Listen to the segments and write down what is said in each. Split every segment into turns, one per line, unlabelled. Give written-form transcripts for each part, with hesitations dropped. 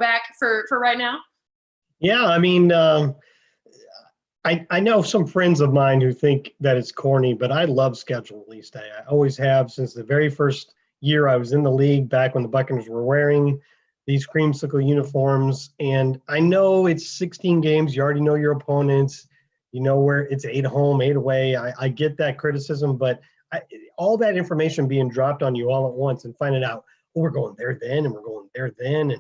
back for right now?
Yeah, I mean, I know some friends of mine who think that it's corny, but I love schedule release day. I always have since the very first year I was in the league, back when the Buccaneers were wearing these creamsicle uniforms. And I know it's 16 games. You already know your opponents. You know where it's 8 home, 8 away. I get that criticism, but all that information being dropped on you all at once and finding out, oh, we're going there then, and we're going there then,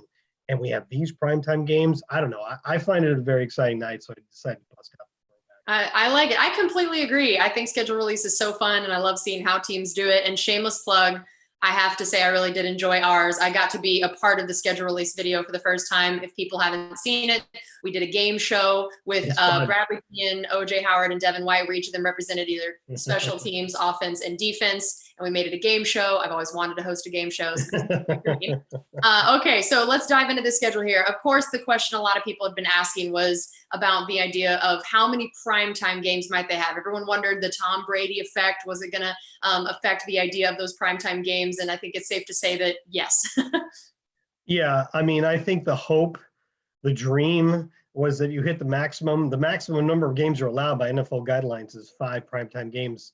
and we have these primetime games. I don't know. I find it a very exciting night, so I decided to bust out.
I like it. I completely agree. I think schedule release is so fun, and I love seeing how teams do it. And shameless plug, I have to say I really did enjoy ours. I got to be a part of the schedule release video for the first time. If people haven't seen it, we did a game show with Bradley Kean, OJ Howard, and Devin White, where each of them represented either special teams, offense, and defense. And we made it a game show. I've always wanted to host a game show. Okay, so let's dive into the schedule here. Of course, the question a lot of people have been asking was about the idea of how many primetime games might they have. Everyone wondered the Tom Brady effect. Was it going to affect the idea of those primetime games? And I think it's safe to say that yes.
Yeah, I mean, I think the hope, the dream was that you hit the maximum. The maximum number of games you're allowed by NFL guidelines is 5 primetime games.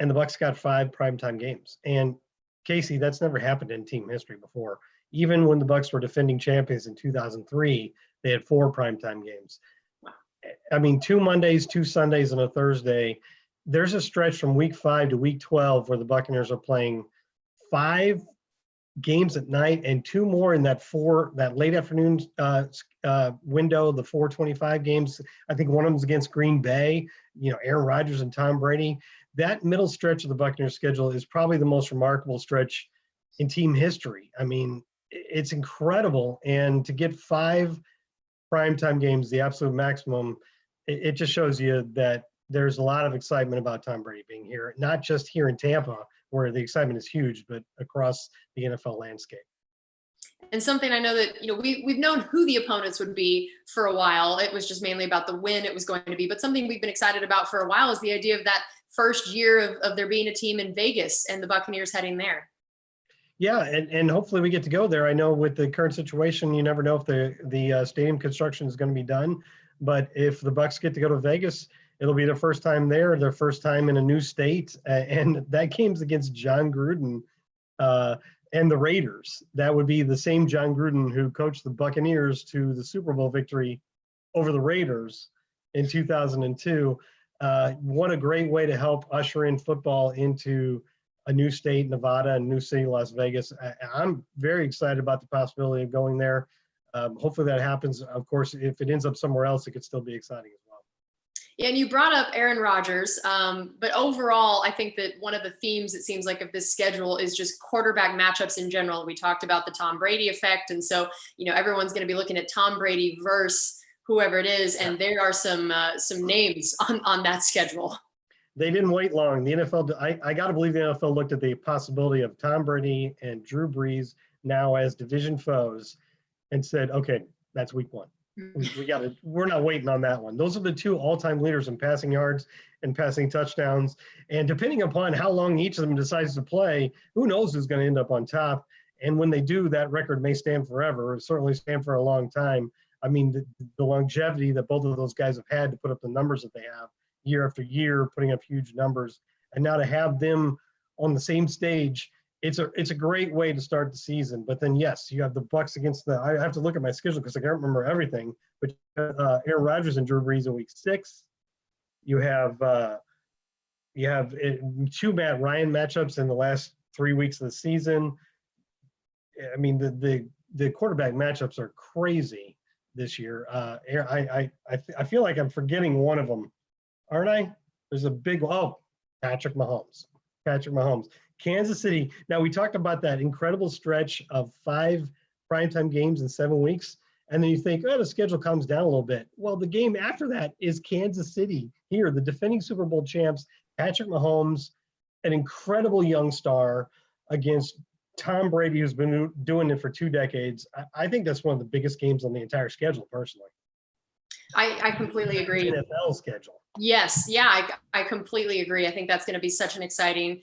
And the Bucs got 5 primetime games. And Casey, that's never happened in team history before. Even when the Bucs were defending champions in 2003, they had 4 primetime games. I mean, 2 Mondays, 2 Sundays, and a Thursday. There's a stretch from week 5 to week 12 where the Buccaneers are playing 5 games at night and 2 more in that late afternoon window, the 4:25 games. I think one of them's against Green Bay, Aaron Rodgers and Tom Brady. That middle stretch of the Buccaneers schedule is probably the most remarkable stretch in team history. I mean, it's incredible. And to get 5 primetime games, the absolute maximum, it just shows you that there's a lot of excitement about Tom Brady being here, not just here in Tampa, where the excitement is huge, but across the NFL landscape.
And something I know that, we've known who the opponents would be for a while. It was just mainly about the win it was going to be. But something we've been excited about for a while is the idea of that first year of there being a team in Vegas and the Buccaneers heading there.
Yeah, and hopefully we get to go there. I know with the current situation, you never know if the stadium construction is going to be done. But if the Bucs get to go to Vegas, it'll be their first time there, their first time in a new state. And that game's against John Gruden and the Raiders. That would be the same John Gruden who coached the Buccaneers to the Super Bowl victory over the Raiders in 2002. What a great way to help usher in football into a new state, Nevada, and new city, Las Vegas. I'm very excited about the possibility of going there. Hopefully that happens. Of course, if it ends up somewhere else, it could still be exciting as well.
Yeah, and you brought up Aaron Rodgers, but overall, I think that one of the themes, it seems like, of this schedule is just quarterback matchups in general. We talked about the Tom Brady effect, and so everyone's going to be looking at Tom Brady versus whoever it is, and there are some names on that schedule.
They didn't wait long. The NFL, I got to believe the NFL looked at the possibility of Tom Brady and Drew Brees now as division foes and said, okay, that's week 1. We're not waiting on that one. Those are the 2 all-time leaders in passing yards and passing touchdowns. And depending upon how long each of them decides to play, who knows who's going to end up on top. And when they do, that record may stand forever, or certainly stand for a long time. I mean, the longevity that both of those guys have had to put up the numbers that they have year after year, putting up huge numbers. And now to have them on the same stage, it's a great way to start the season. But then, yes, you have the Bucs against I have to look at my schedule because I can't remember everything. But Aaron Rodgers and Drew Brees in week 6. You have 2 Matt Ryan matchups in the last 3 weeks of the season. I mean, the quarterback matchups are crazy this year. I feel like I'm forgetting one of them, aren't I? There's a big Patrick Mahomes. Kansas City. Now, we talked about that incredible stretch of 5 primetime games in 7 weeks, and then you think, the schedule comes down a little bit. Well, the game after that is Kansas City here, the defending Super Bowl champs, Patrick Mahomes, an incredible young star against Tom Brady, who's been doing it for 2 decades. I think that's one of the biggest games on the entire schedule, personally.
I completely agree.
NFL schedule.
Yes, yeah, I completely agree. I think that's going to be such an exciting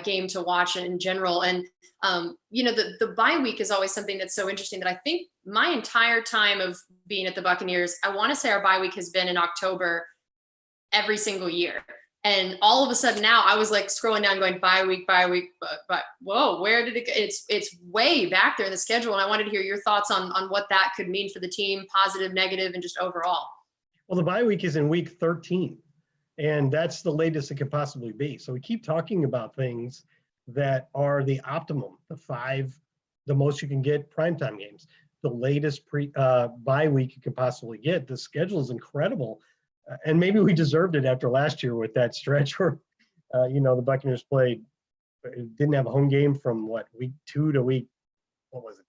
game to watch in general. And the bye week is always something that's so interesting that I think my entire time of being at the Buccaneers, I want to say our bye week has been in October every single year. And all of a sudden now I was like scrolling down going bye week, but whoa, where did it go? It's way back there in the schedule. And I wanted to hear your thoughts on what that could mean for the team, positive, negative, and just overall.
Well, the bye week is in week 13, and that's the latest it could possibly be. So we keep talking about things that are the optimum, the most you can get primetime games, the latest bye week you could possibly get. The schedule is incredible. And maybe we deserved it after last year with that stretch where, the Buccaneers didn't have a home game from week 2 to what was it,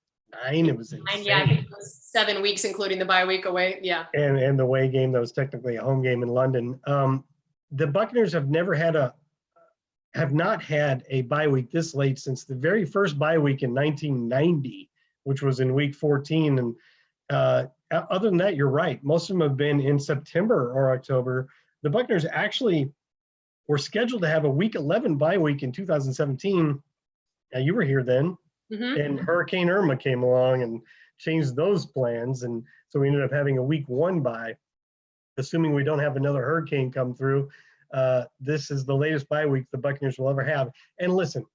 9? It was insane.
Yeah, I think it was 7 weeks, including the bye week away. Yeah.
And the away game that was technically a home game in London. The Buccaneers have not had a bye week this late since the very first bye week in 1990, which was in week 14. And other than that, you're right. Most of them have been in September or October. The Buccaneers actually were scheduled to have a week 11 bye week in 2017. Now, you were here then. Mm-hmm. And Hurricane Irma came along and changed those plans. And so we ended up having a week 1 bye, assuming we don't have another hurricane come through. This is the latest bye week the Buccaneers will ever have. And listen,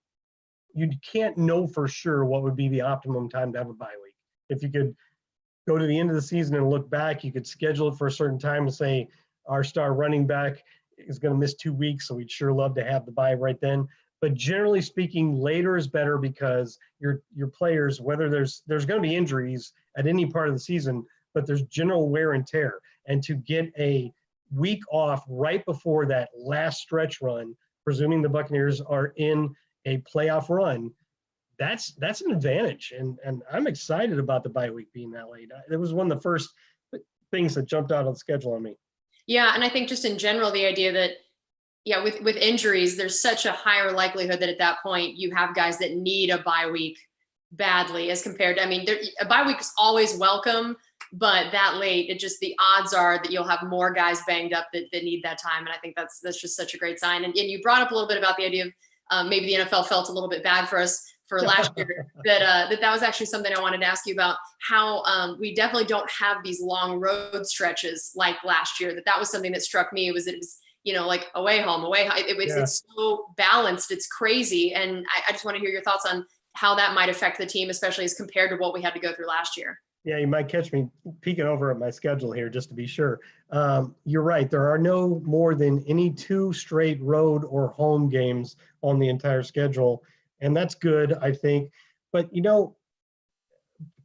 you can't know for sure what would be the optimum time to have a bye week. If you could go to the end of the season and look back, you could schedule it for a certain time and say our star running back is going to miss 2 weeks, so we'd sure love to have the bye right then. But generally speaking, later is better because your players, whether there's going to be injuries at any part of the season, but there's general wear and tear. And to get a week off right before that last stretch run, presuming the Buccaneers are in a playoff run, that's an advantage. And I'm excited about the bye week being that late. It was one of the first things that jumped out on the schedule on me.
Yeah, and I think just in general, the idea that with injuries, there's such a higher likelihood that at that point you have guys that need a bye week badly as compared to, a bye week is always welcome, but that late, the odds are that you'll have more guys banged up that need that time. And I think that's just such a great sign. And you brought up a little bit about the idea of maybe the NFL felt a little bit bad for us for last year, that was actually something I wanted to ask you about, how we definitely don't have these long road stretches like last year. That was something that struck me. It was like away home. It's so balanced. It's crazy. And I just want to hear your thoughts on how that might affect the team, especially as compared to what we had to go through last year.
Yeah, you might catch me peeking over at my schedule here just to be sure. You're right. There are no more than any 2 straight road or home games on the entire schedule. And that's good, I think. But,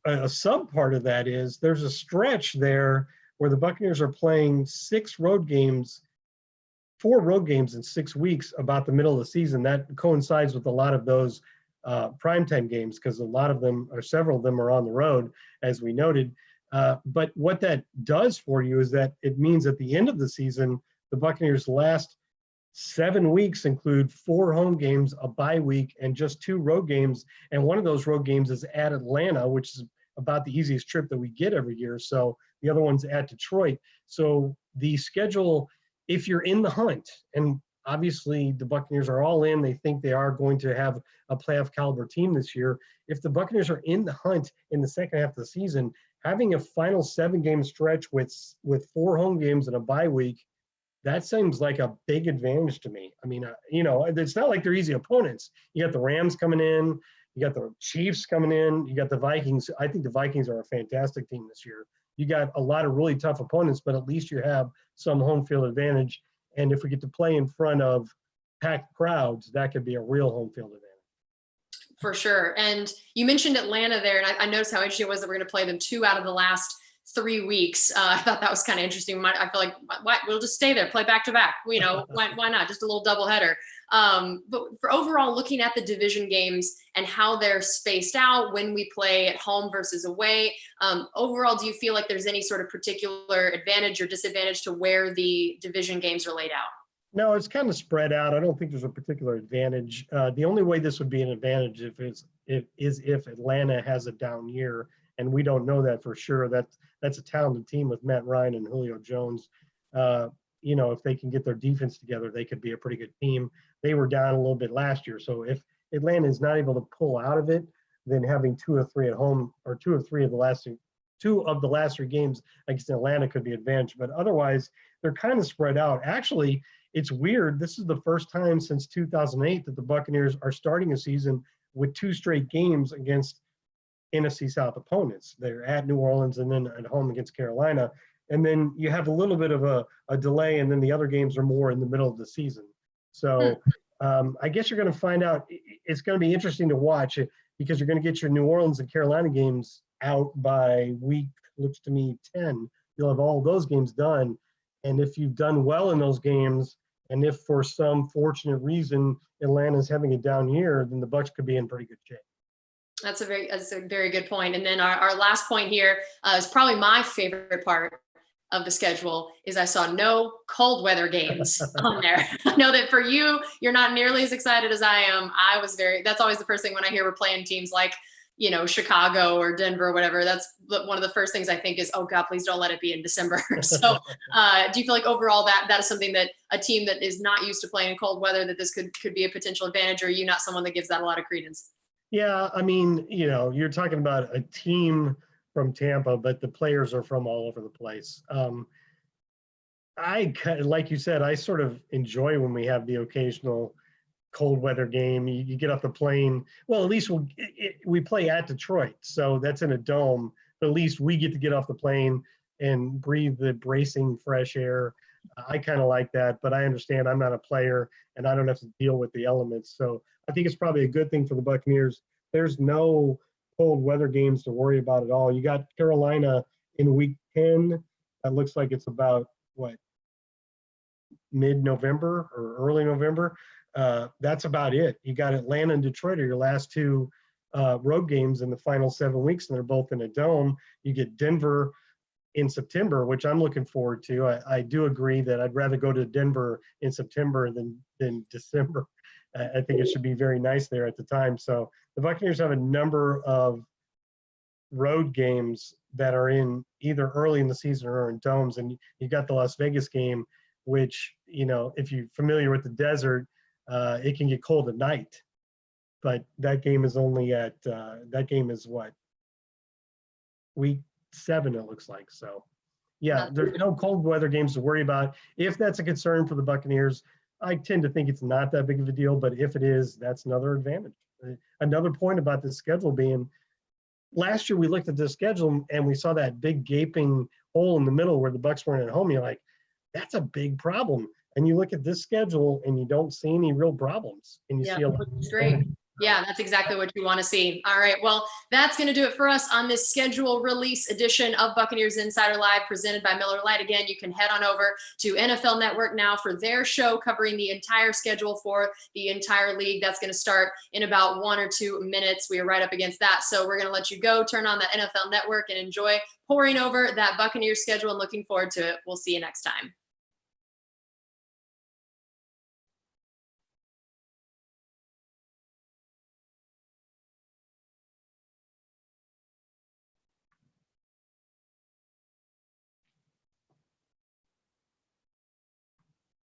a sub part of that is there's a stretch there where the Buccaneers are playing 4 road games in 6 weeks about the middle of the season. That coincides with a lot of those primetime games because a lot of them, or several of them, are on the road, as we noted. But what that does for you is that it means at the end of the season, the Buccaneers' last 7 weeks include 4 home games, a bye week, and just 2 road games. And one of those road games is at Atlanta, which is about the easiest trip that we get every year. So the other one's at Detroit. So the schedule, if you're in the hunt, and obviously the Buccaneers are all in, they think they are going to have a playoff caliber team this year. If the Buccaneers are in the hunt in the second half of the season, having a final 7-game stretch with 4 home games and a bye week, that seems like a big advantage to me. It's not like they're easy opponents. You got the Rams coming in, you got the Chiefs coming in, you got the Vikings. I think the Vikings are a fantastic team this year. You got a lot of really tough opponents, but at least you have some home field advantage. And if we get to play in front of packed crowds, that could be a real home field advantage.
For sure. And you mentioned Atlanta there, and I noticed how interesting it was that we're going to play them 2 out of the last 3 weeks. I thought that was kind of interesting. I feel like we'll just stay there, play back to back. Why not? Just a little double header. But for overall, looking at the division games and how they're spaced out when we play at home versus away, overall, do you feel like there's any sort of particular advantage or disadvantage to where the division games are laid out?
No, it's kind of spread out. I don't think there's a particular advantage. The only way this would be an advantage if Atlanta has a down year, and we don't know that for sure. That's a talented team with Matt Ryan and Julio Jones. you know, if they can get their defense together, they could be a pretty good team. They were down a little bit last year. So if Atlanta is not able to pull out of it, then having 2 or 3 at home, or 2 or 3 of the last 3 games against Atlanta could be advantage. But otherwise, they're kind of spread out. Actually, it's weird. This is the first time since 2008 that the Buccaneers are starting a season with 2 straight games against NFC South opponents. They're at New Orleans and then at home against Carolina. And then you have a little bit of a delay, and then the other games are more in the middle of the season. So I guess you're going to find out. It's going to be interesting to watch it, because you're going to get your New Orleans and Carolina games out by week, looks to me, 10. You'll have all those games done. And if you've done well in those games, and if for some fortunate reason Atlanta's having a down year, then the Bucs could be in pretty good shape.
That's a very good point. And then our last point here is probably my favorite part of the schedule is I saw no cold weather games on there. I know that for you, you're not nearly as excited as I am. That's always the first thing when I hear we're playing teams like, you know, Chicago or Denver or whatever. That's one of the first things I think is, oh God, please don't let it be in December. So do you feel like overall that is something that a team that is not used to playing in cold weather, that this could be a potential advantage, or are you not someone that gives that a lot of credence?
Yeah, I mean, you know, you're talking about a team from Tampa, but the players are from all over the place. Like you said, I sort of enjoy when we have the occasional cold weather game. You get off the plane. Well, at least we play at Detroit, so that's in a dome. But at least we get to get off the plane and breathe the bracing fresh air. I kind of like that, but I understand I'm not a player and I don't have to deal with the elements. So I think it's probably a good thing for the Buccaneers. There's no cold weather games to worry about at all. You got Carolina in week 10. That looks like it's about mid-November or early November. That's about it. You got Atlanta and Detroit are your last 2 road games in the final 7 weeks, and they're both in a dome. You get Denver in September, which I'm looking forward to. I do agree that I'd rather go to Denver in September than December. I think it should be very nice there at the time. So the Buccaneers have a number of road games that are in either early in the season or in domes. And you got the Las Vegas game, which, you know, if you're familiar with the desert, it can get cold at night. But that game is only what, week 7, it looks like. So yeah, there's no cold weather games to worry about. If that's a concern for the Buccaneers, I tend to think it's not that big of a deal, but if it is, that's another advantage. Another point about the schedule being, last year we looked at the schedule and we saw that big gaping hole in the middle where the Bucs weren't at home. You're like, that's a big problem. And you look at this schedule and you don't see any real problems. And you see a lot of
great. Yeah, that's exactly what you want to see. All right. Well, that's going to do it for us on this schedule release edition of Buccaneers Insider Live, presented by Miller Lite. Again, you can head on over to NFL Network now for their show covering the entire schedule for the entire league. That's going to start in about 1 or 2 minutes. We are right up against that. So we're going to let you go, turn on the NFL Network, and enjoy poring over that Buccaneers schedule and looking forward to it. We'll see you next time.